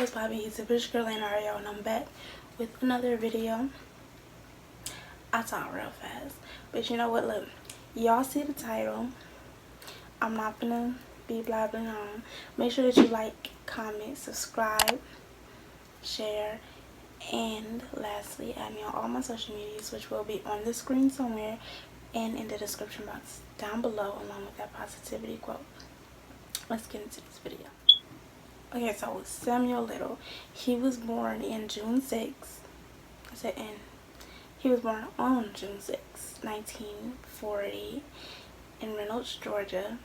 What's poppin'? It's your bitch girl Ario, and I'm back with another video. I talk real fast, but you know what? Look, y'all see the title. I'm not gonna be blabbing on. Make sure that you like, comment, subscribe, share, and lastly, add me on all my social medias, which will be on the screen somewhere and in the description box down below, along with that positivity quote. Let's get into this video. Okay, so Samuel Little, he was born in June 6th. I said in. He was born on June 6th, 1940 in Reynolds, Georgia.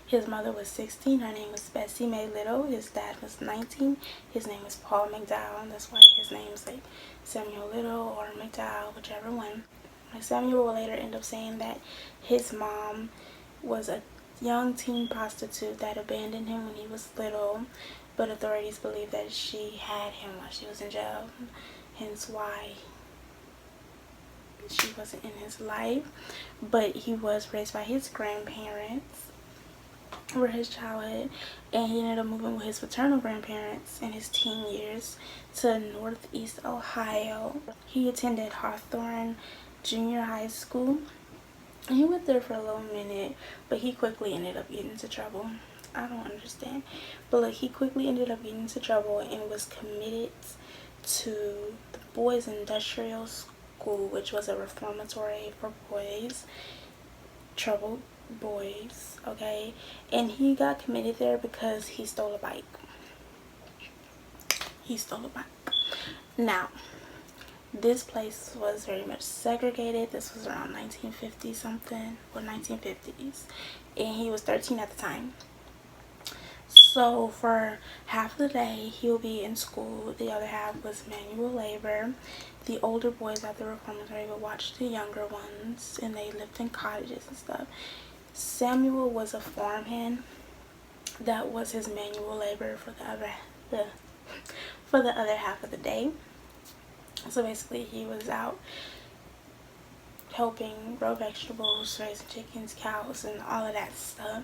His mother was 16. Her name was Bessie Mae Little. His dad was 19. His name was Paul McDowell. That's why his name's like Samuel Little or McDowell, whichever one. Samuel will later end up saying that his mom was a young teen prostitute that abandoned him when he was little, but authorities believe that she had him while she was in jail, hence why she wasn't in his life. But he was raised by his grandparents for his childhood, and he ended up moving with his paternal grandparents in his teen years to Northeast Ohio. He attended Hawthorne Junior High School. He went there for a little minute, but he quickly ended up getting into trouble. I don't understand. But like, he quickly ended up getting into trouble and was committed to the Boys Industrial School, which was a reformatory for boys, troubled boys, okay? And he got committed there because he stole a bike. He stole a bike. Now, this place was very much segregated. This was around 1950 something, or 1950s, and he was 13 at the time. So for half of the day he'll be in school, the other half was manual labor. The older boys at the reformatory would watch the younger ones, and they lived in cottages and stuff. Samuel was a farmhand. That was his manual labor for the other half of the day. So basically, he was out helping grow vegetables, raising chickens, cows, and all of that stuff.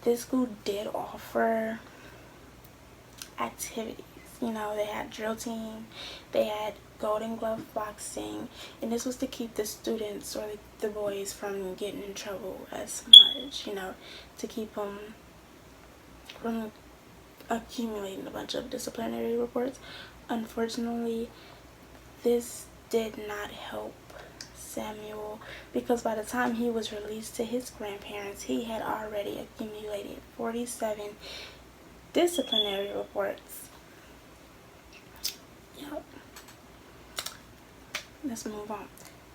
This school did offer activities. You know, they had drill team, they had Golden Glove boxing, and this was to keep the students or the boys from getting in trouble as much, you know, to keep them from accumulating a bunch of disciplinary reports. Unfortunately, this did not help Samuel, because by the time he was released to his grandparents, he had already accumulated 47 disciplinary reports. Yep. Let's move on.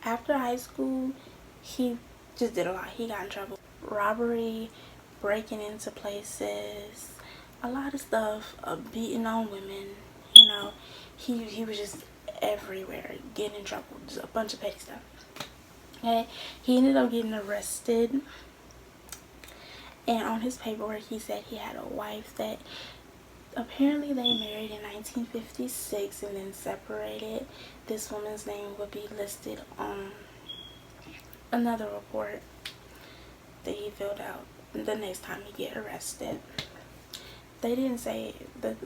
After high school, he just did a lot. He got in trouble. Robbery, breaking into places, a lot of stuff, beating on women, you know. He was just everywhere, getting in trouble, just a bunch of petty stuff. Okay, he ended up getting arrested, and on his paperwork he said he had a wife that apparently they married in 1956 and then separated. This woman's name would be listed on another report that he filled out the next time he get arrested. They didn't say the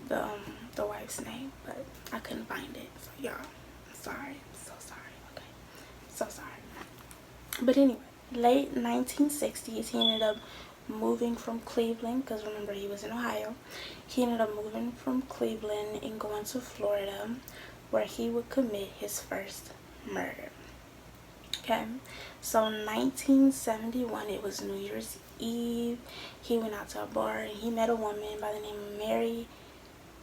wife's name, but I couldn't find it, so y'all, I'm sorry. I'm so sorry. Okay, so sorry. But anyway, late 1960s, he ended up moving from Cleveland, because remember, he was in Ohio. He ended up moving from Cleveland and going to Florida, where he would commit his first murder. Okay, so 1971, it was New Year's Eve. He went out to a bar and he met a woman by the name of Mary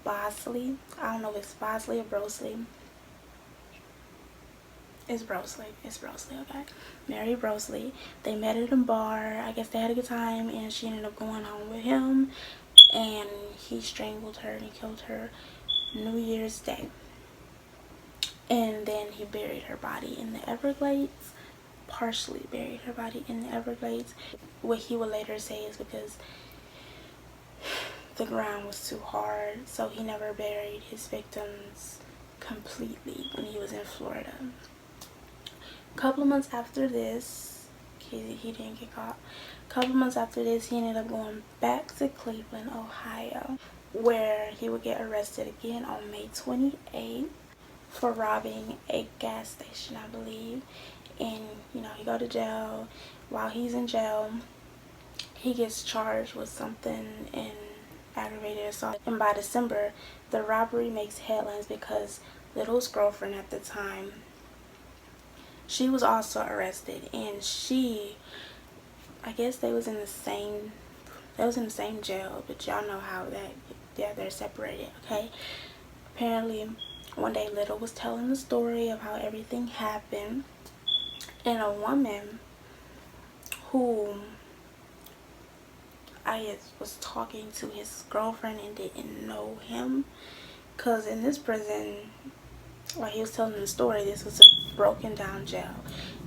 Bosley. I don't know if it's Bosley or Brosley. It's Brosley, okay. Mary Brosley. They met at a bar. I guess they had a good time, and she ended up going home with him, and he strangled her and he killed her New Year's Day. And then he buried her body in the Everglades. Partially buried her body in the Everglades. What he would later say is because the ground was too hard, so he never buried his victims completely when he was in Florida. A couple of months after this, he didn't get caught. A couple of months after this, he ended up going back to Cleveland, Ohio. where he would get arrested again on May 28th for robbing a gas station, I believe. And, you know, he go to jail. While he's in jail, he gets charged with something in aggravated assault. And by December, the robbery makes headlines because Little's girlfriend at the time, she was also arrested. And she, I guess they was in the same jail, but y'all know how that, yeah, they're separated, okay? Apparently, one day Little was telling the story of how everything happened, and a woman who I guess was talking to his girlfriend and didn't know him, because in this prison, while he was telling the story, this was a broken down jail.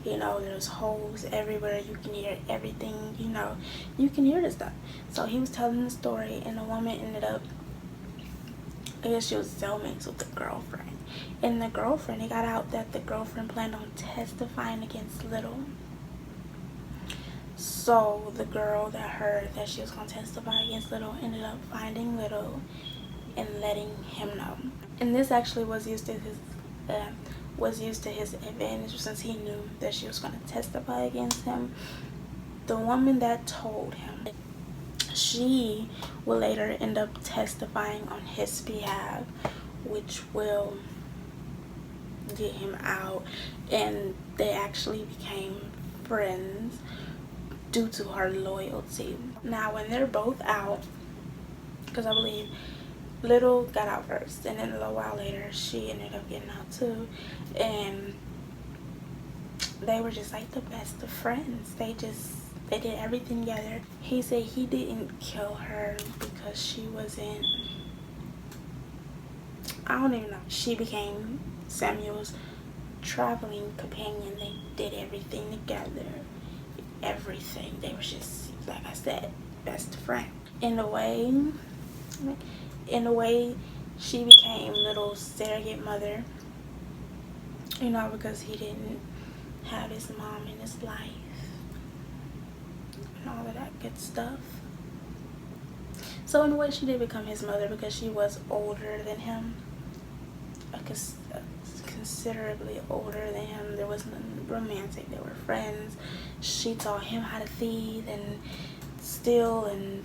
You know, there's holes everywhere. You can hear everything. You know, you can hear this stuff. So he was telling the story, and the woman ended up, I guess she was cellmates with the girlfriend. And the girlfriend, it got out that the girlfriend planned on testifying against Little. So the girl that heard that she was going to testify against Little ended up finding Little and letting him know. And this actually was used to his advantage, since he knew that she was going to testify against him. The woman that told him, she will later end up testifying on his behalf, which will get him out, and they actually became friends due to her loyalty. Now when they're both out, because I believe Little got out first, and then a little while later she ended up getting out too, and they were just like the best of friends. They did everything together. He said he didn't kill her because she wasn't, I don't even know. She became Samuel's traveling companion. They did everything together. Everything. They were just, like I said, best friend. In a way, she became Little's surrogate mother. You know, because he didn't have his mom in his life and all of that good stuff. So in a way, she did become his mother because she was older than him, considerably older than him. There was nothing romantic. They were friends. She taught him how to thieve and steal and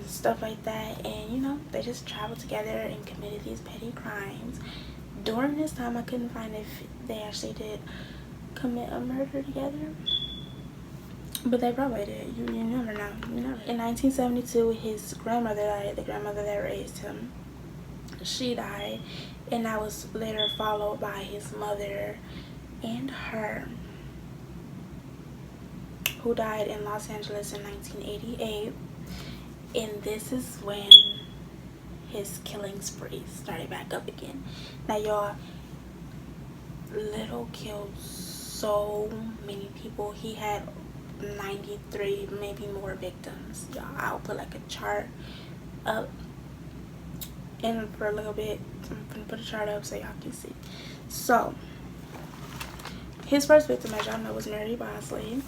stuff like that, and you know, they just traveled together and committed these petty crimes. During this time, I couldn't find if they actually did commit a murder together, but they probably did. You never know. You never. In 1972, his grandmother died. The grandmother that raised him, she died, and that was later followed by his mother and her, who died in Los Angeles in 1988. And this is when his killing spree started back up again. Now y'all, Little killed so many people. He had 93, maybe more victims. Y'all, I'll put like a chart up, and for a little bit I'm gonna put a chart up so y'all can see. So his first victim, as y'all know, was Mary Bosley.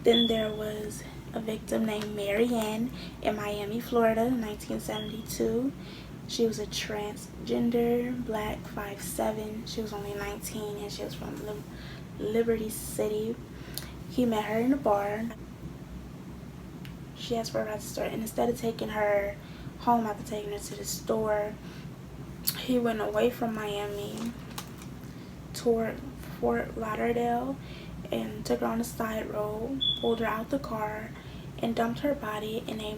Then there was a victim named Mary Ann in Miami, Florida, 1972. She was a transgender, black, 5'7". She was only 19, and she was from Liberty City. He met her in a bar. She asked for a ride to the store, and instead of taking her home after taking her to the store, he went away from Miami toward Fort Lauderdale and took her on the side road, pulled her out the car, and dumped her body in a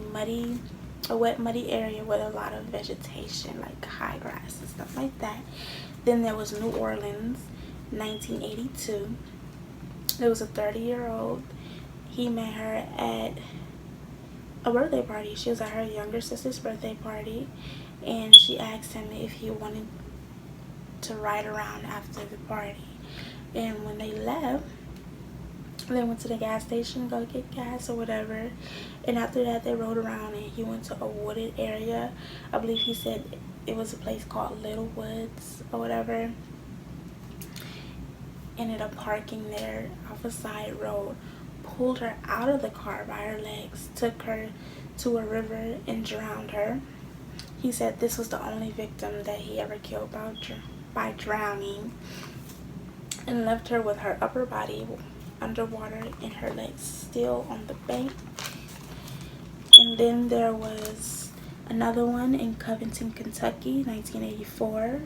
wet, muddy area with a lot of vegetation, like high grass and stuff like that. Then there was New Orleans, 1982. There was a 30-year-old. He met her at a birthday party. She was at her younger sister's birthday party, and she asked him if he wanted to ride around after the party. And when they left, they went to the gas station, go get gas or whatever, and after that they rode around, and he went to a wooded area. I believe he said it was a place called Little Woods or whatever. Ended up parking there off a side road, pulled her out of the car by her legs, took her to a river and drowned her. He said this was the only victim that he ever killed by drowning, and left her with her upper body underwater and her legs still on the bank. And then there was another one in Covington, Kentucky, 1984.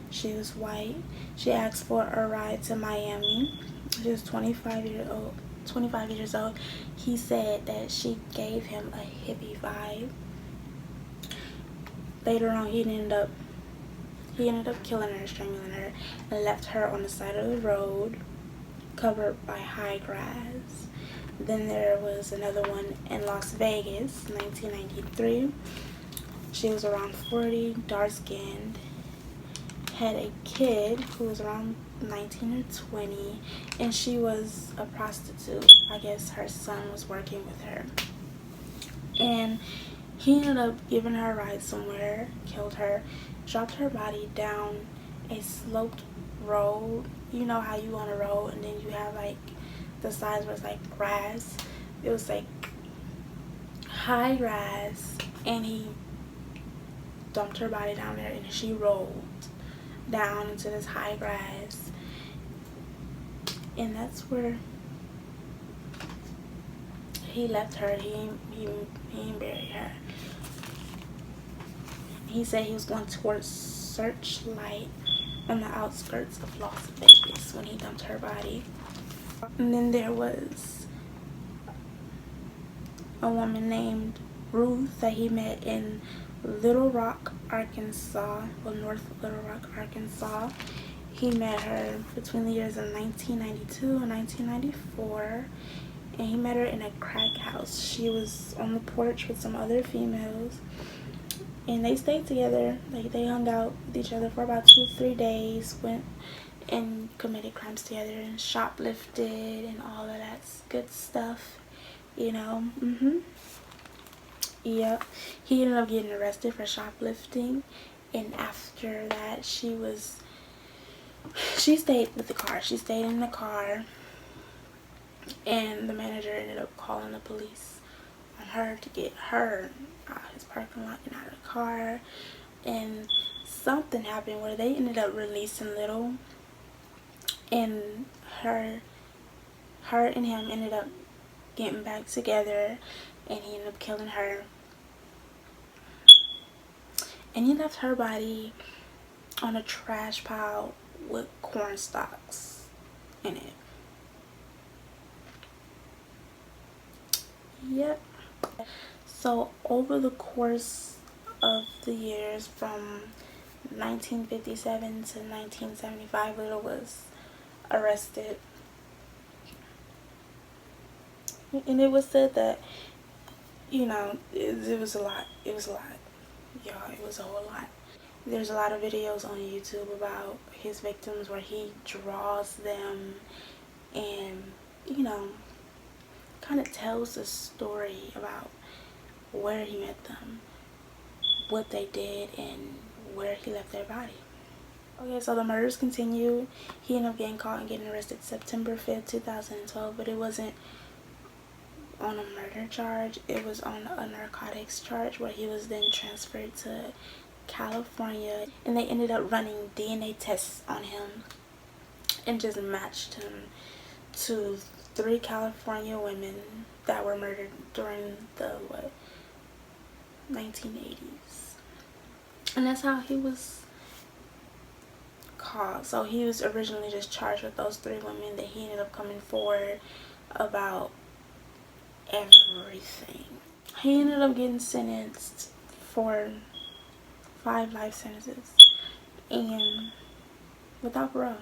She was white. She asked for a ride to Miami. She was 25 years old. He said that she gave him a hippie vibe. Later on, he ended up killing her, strangling her, and left her on the side of the road, covered by high grass. Then there was another one in Las Vegas, 1993. She was around 40, dark-skinned, had a kid who was around 19 or 20, and she was a prostitute. I guess her son was working with her. And he ended up giving her a ride somewhere, killed her, dropped her body down a sloped road. You know how you on a road and then you have like the sides where it's like grass. It was like high grass, and he dumped her body down there, and she rolled down into this high grass, and that's where he left her. He ain't buried her. He said he was going towards Searchlight on the outskirts of Las Vegas when he dumped her body. And then there was a woman named Ruth that he met in Little Rock, Arkansas, North Little Rock, Arkansas. He met her between the years of 1992 and 1994, and he met her in a crack house. She was on the porch with some other females, and they stayed together. Like, they hung out with each other for about 2-3 days, went and committed crimes together and shoplifted and all of that good stuff, you know. Yep. He ended up getting arrested for shoplifting, and after that she stayed with the car. She stayed in the car, and the manager ended up calling the police on her to get her out of his parking lot and out of the car. And something happened where they ended up releasing Little, and her and him ended up getting back together, and he ended up killing her. And he left her body on a trash pile with corn stalks in it. Yep. So over the course of the years from 1957 to 1975, Little was arrested. And it was said that, you know, it was a lot. It was a lot. Y'all, it was a whole lot. There's a lot of videos on YouTube about his victims where he draws them and, you know, kind of tells the story about where he met them, what they did, and where he left their body. Okay, so the murders continued. He ended up getting caught and getting arrested September 5th, 2012, but it wasn't on a murder charge. It was on a narcotics charge, where he was then transferred to California, and they ended up running DNA tests on him and just matched him to 3 California women that were murdered during the 1980s. And that's how he was caught. So he was originally just charged with those 3 women, that he ended up coming forward about everything. He ended up getting sentenced for 5 life sentences and without parole.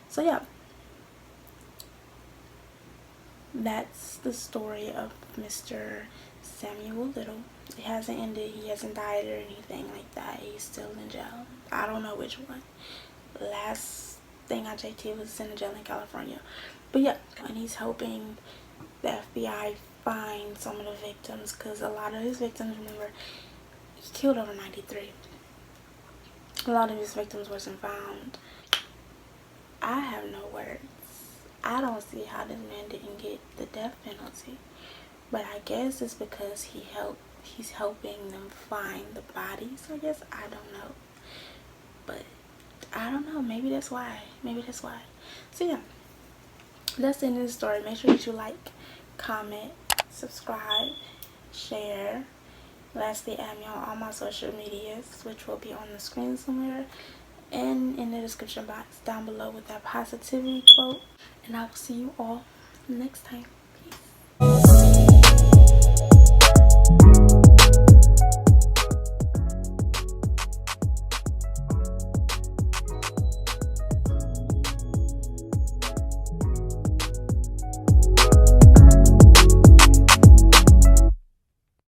So yeah, that's the story of Mr. Samuel Little. It hasn't ended. He hasn't died or anything like that. He's still in jail. I don't know which one. Last thing I checked, he was in jail in California. But yeah, and he's hoping the FBI find some of the victims, because a lot of his victims, remember, he killed over 93. A lot of his victims wasn't found. I have no words. I don't see how this man didn't get the death penalty, but I guess it's because he helped he's helping them find the bodies, I guess. I don't know, but I don't know, maybe that's why, so yeah, that's the end of the story. Make sure that you like, comment, subscribe, share. Lastly, add me on all my social medias, which will be on the screen somewhere and in the description box down below with that positivity quote. And I will see you all next time. Peace.